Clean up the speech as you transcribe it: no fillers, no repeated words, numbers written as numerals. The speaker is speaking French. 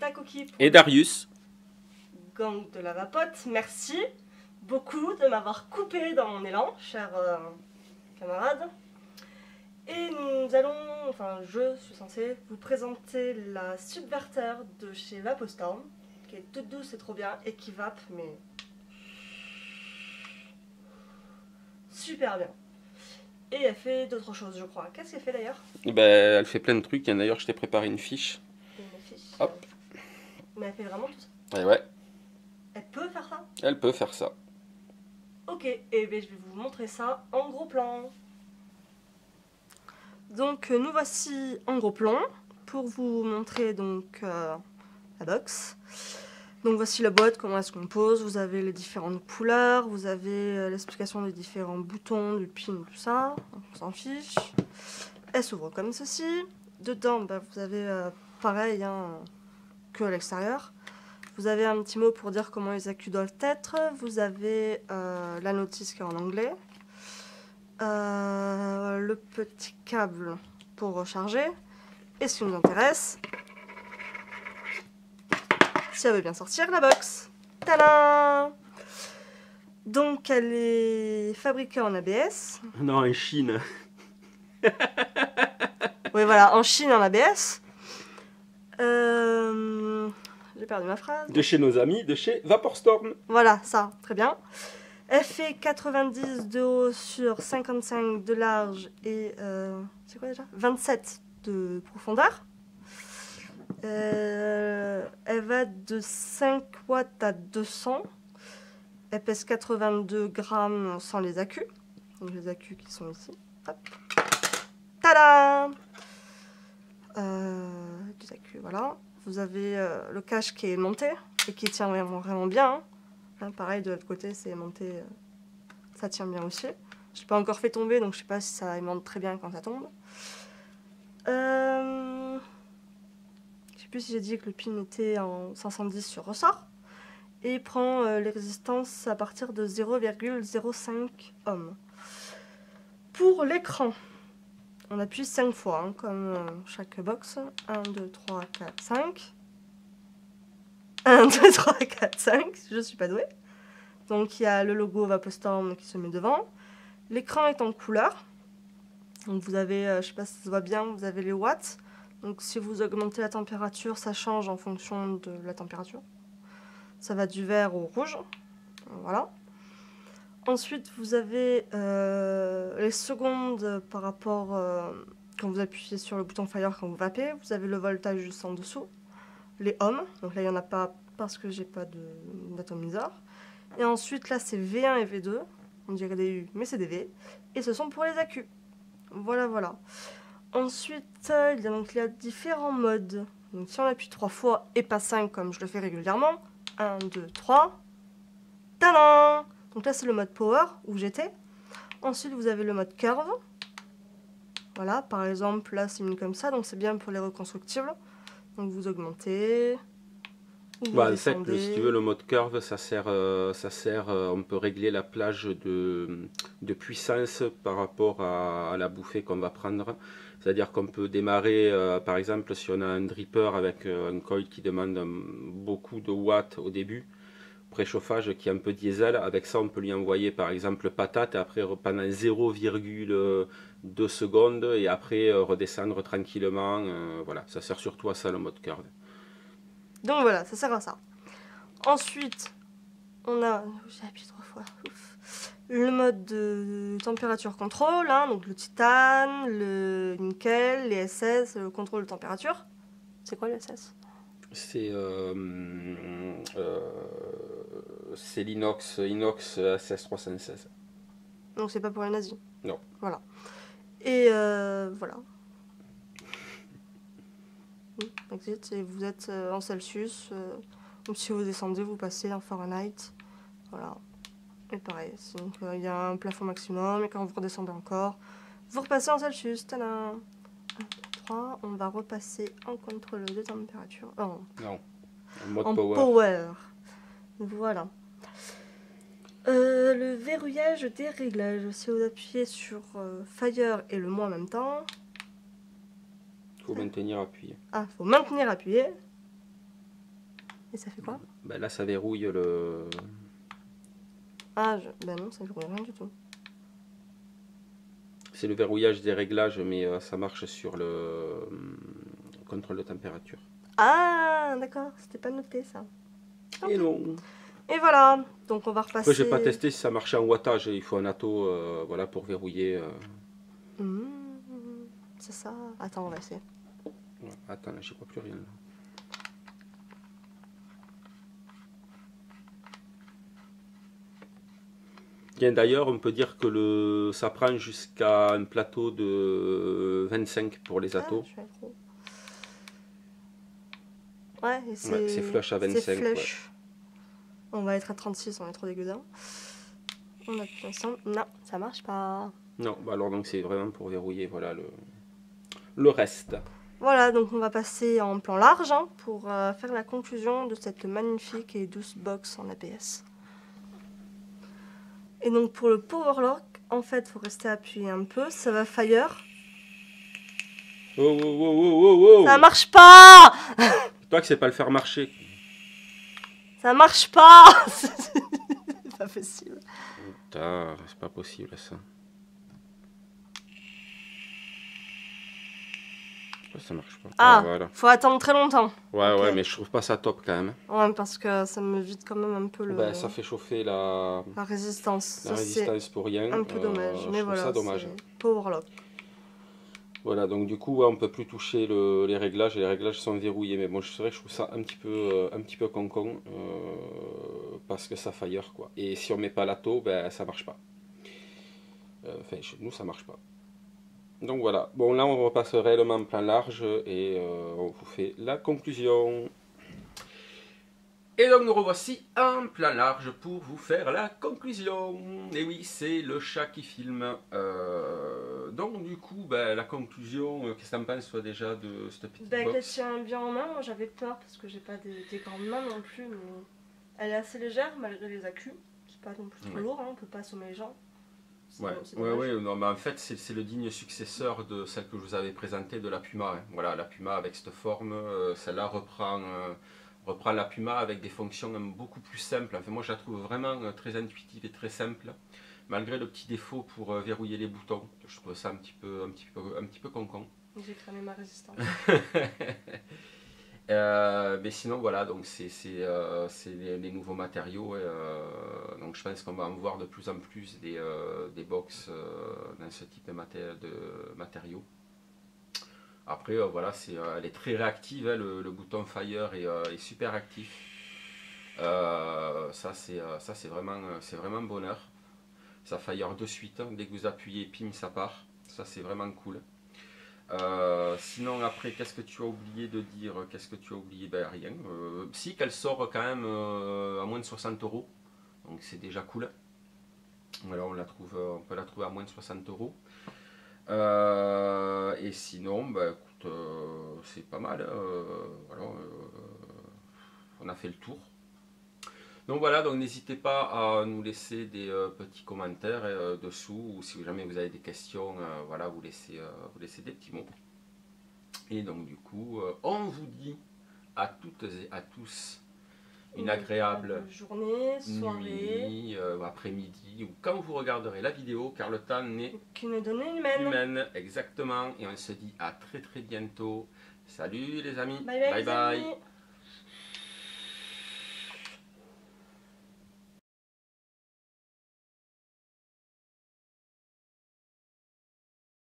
Takoki Et Darius. gang de la vapote. Merci beaucoup de m'avoir coupé dans mon élan, chers camarades. Et nous allons, enfin je suis censée vous présenter la Subverter de chez Vapostorm, qui est toute douce et trop bien, et qui vape, mais super bien. Et elle fait d'autres choses, je crois. Qu'est-ce qu'elle fait d'ailleurs? Ben, elle fait plein de trucs. D'ailleurs, je t'ai préparé une fiche. Une fiche. Hop. Mais elle fait vraiment tout ça. Et ouais, Elle peut faire ça? elle peut faire ça. Ok, et bien je vais vous montrer ça en gros plan. Donc nous voici en gros plan pour vous montrer donc la box. Donc voici la boîte, comment elle se compose. Vous avez les différentes couleurs, vous avez l'explication des différents boutons, du pin, tout ça. On s'en fiche. Elle s'ouvre comme ceci. Dedans, bah, vous avez pareil hein, que à l'extérieur. Vous avez un petit mot pour dire comment les accus doivent être. Vous avez la notice qui est en anglais. Le petit câble pour recharger. Et ce qui nous intéresse, si elle veut bien sortir, la box. Tadam! Donc elle est fabriquée en ABS. Non, en Chine. Oui voilà, en Chine en ABS. J'ai perdu ma phrase. De chez nos amis, de chez Vaporstorm. Voilà, ça, très bien. Elle fait 90 de haut sur 55 de large et c'est quoi déjà 27 de profondeur. Elle va de 5 watts à 200. Elle pèse 82 grammes sans les accus. Donc les accus qui sont ici. Hop. Tada! Des accus, voilà. Vous avez le cache qui est monté et qui tient vraiment bien. Hein. Là, pareil, de l'autre côté, c'est monté. Ça tient bien aussi. Je l'ai pas encore fait tomber, donc je sais pas si ça aimente très bien quand ça tombe. Je sais plus si j'ai dit que le pin était en 510 sur ressort. Et il prend les résistances à partir de 0,05 ohms. Pour l'écran, on appuie 5 fois, hein, comme chaque box. 1, 2, 3, 4, 5. 1, 2, 3, 4, 5. Je suis pas douée. Donc il y a le logo Vapostorm qui se met devant. L'écran est en couleur. Donc vous avez, je sais pas si ça se voit bien, vous avez les watts. Donc si vous augmentez la température, ça change en fonction de la température. Ça va du vert au rouge. Voilà. Ensuite, vous avez les secondes par rapport quand vous appuyez sur le bouton Fire quand vous vapez. Vous avez le voltage juste en dessous. Les ohms. Donc là, il n'y en a pas parce que j'ai pas d'atomiseur. Et ensuite, là, c'est V1 et V2. On dirait des U, mais c'est des V. Et ce sont pour les accus. Voilà, voilà. Ensuite, il y a différents modes. Donc si on appuie 3 fois et pas 5 comme je le fais régulièrement. 1, 2, 3. Tadam! Donc là, c'est le mode Power, où j'étais. Ensuite, vous avez le mode Curve. Voilà, par exemple, là, c'est mis comme ça. Donc c'est bien pour les reconstructibles. Donc vous augmentez. Bah, en fait, si tu veux, le mode curve, ça sert, on peut régler la plage de puissance par rapport à la bouffée qu'on va prendre. C'est-à-dire qu'on peut démarrer, par exemple, si on a un dripper avec un coil qui demande beaucoup de watts au début, préchauffage qui est un peu diesel, avec ça on peut lui envoyer par exemple patate et après pendant 0,2 secondes et après redescendre tranquillement. Voilà, ça sert surtout à ça le mode curve. Donc voilà, ça sert à ça. Ensuite, on a, j'ai appuyé 3 fois, ouf, le mode de température contrôle, hein, donc le titane, le nickel, les SS, le contrôle de température. C'est quoi le SS? C'est l'inox SS316. Donc c'est pas pour les nazis. Non. Voilà. Et voilà. Exit, et vous êtes en Celsius. Donc si vous descendez, vous passez en Fahrenheit. Voilà. Et pareil, donc il y a un plafond maximum, et quand vous redescendez encore, vous repassez en Celsius. Tadam! 1, 2, 3. On va repasser en contrôle de température. Oh. Non. En mode En power. power. Voilà. Le verrouillage des réglages. Si vous appuyez sur Fire et le moins en même temps. Il faut maintenir appuyé. Ah, faut maintenir appuyé. Et ça fait quoi? Ben là, ça verrouille le... Ah, ben non, ça verrouille rien du tout. C'est le verrouillage des réglages, mais ça marche sur le contrôle de température. Ah, d'accord, c'était pas noté ça. Et non. Et voilà, donc on va repasser... Après, j'ai pas testé si ça marchait en wattage. Il faut un atto voilà, pour verrouiller. C'est ça. Attends, on va essayer. Ouais, attends, là, j'y crois plus rien. Là. Bien, d'ailleurs, on peut dire que ça prend jusqu'à un plateau de 25 pour les attos. Ah, je vais trop. Ouais, et c'est flush à 25. C'est flush. Ouais. On va être à 36, on est trop dégueulasse. On appuie ensemble. Non, ça marche pas. Non, bah alors donc c'est vraiment pour verrouiller voilà, le reste. Voilà, donc on va passer en plan large hein, pour faire la conclusion de cette magnifique et douce box en ABS. Et donc pour le power lock, en fait, il faut rester appuyé un peu, ça va fire. Oh. Ça marche pas. Toi que c'est pas le faire marcher. Ça marche pas. C'est pas possible. Putain, c'est pas possible ça. Ça marche pas. Ah, voilà. Faut attendre très longtemps. Ouais, okay. Ouais, mais je trouve pas ça top quand même. Ouais, parce que ça me vide quand même un peu le... Ben, ça fait chauffer la résistance. La résistance pour rien. Un peu dommage, mais voilà, ça dommage. Power lock. Voilà, donc du coup, ouais, on peut plus toucher les réglages, et les réglages sont verrouillés. Mais bon, c'est vrai que je trouve ça un petit peu con-con, parce que ça fire, quoi. Et si on met pas l'atto, ben, ça marche pas. Enfin, chez nous, ça marche pas. Donc voilà, bon là on repasse réellement en plan large et on vous fait la conclusion. Et donc nous revoici en plan large pour vous faire la conclusion. Et oui, c'est le chat qui filme. Donc du coup, ben, la conclusion, qu'est-ce que tu en penses toi déjà de cette petite box? Elle tient bien en main, moi j'avais peur parce que j'ai pas des grandes mains non plus, mais elle est assez légère malgré les accus. C'est pas non plus trop lourd, hein, on peut pas assommer les gens. Ouais, non, mais en fait c'est le digne successeur de celle que je vous avais présentée de la Puma. Hein. Voilà, la Puma avec cette forme, celle-là reprend la Puma avec des fonctions beaucoup plus simples. Enfin, moi je la trouve vraiment très intuitive et très simple, malgré le petit défaut pour verrouiller les boutons. Je trouve ça un petit peu con-con. J'ai cramé ma résistance. Mais sinon voilà, donc c'est les nouveaux matériaux donc je pense qu'on va en voir de plus en plus des box dans ce type de matériaux. Après voilà, elle est très réactive, hein, le bouton fire est super actif. Ça c'est vraiment bonheur. Ça fire de suite, hein. Dès que vous appuyez, pim, ça part. Ça c'est vraiment cool. Sinon après, qu'est-ce que tu as oublié de dire? Qu'est-ce que tu as oublié? Ben rien. Si, qu'elle sort quand même à moins de 60 €. Donc c'est déjà cool. Alors on peut la trouver à moins de 60 €. Et sinon, ben, écoute, c'est pas mal. Voilà, on a fait le tour. Donc voilà, donc n'hésitez pas à nous laisser des petits commentaires dessous, ou si jamais vous avez des questions, voilà, vous laissez des petits mots. Et donc du coup, on vous dit à toutes et à tous une agréable journée, soirée, nuit, après-midi, ou quand vous regarderez la vidéo, car le temps n'est qu'une donnée humaine. Exactement, et on se dit à très bientôt. Salut les amis, bye.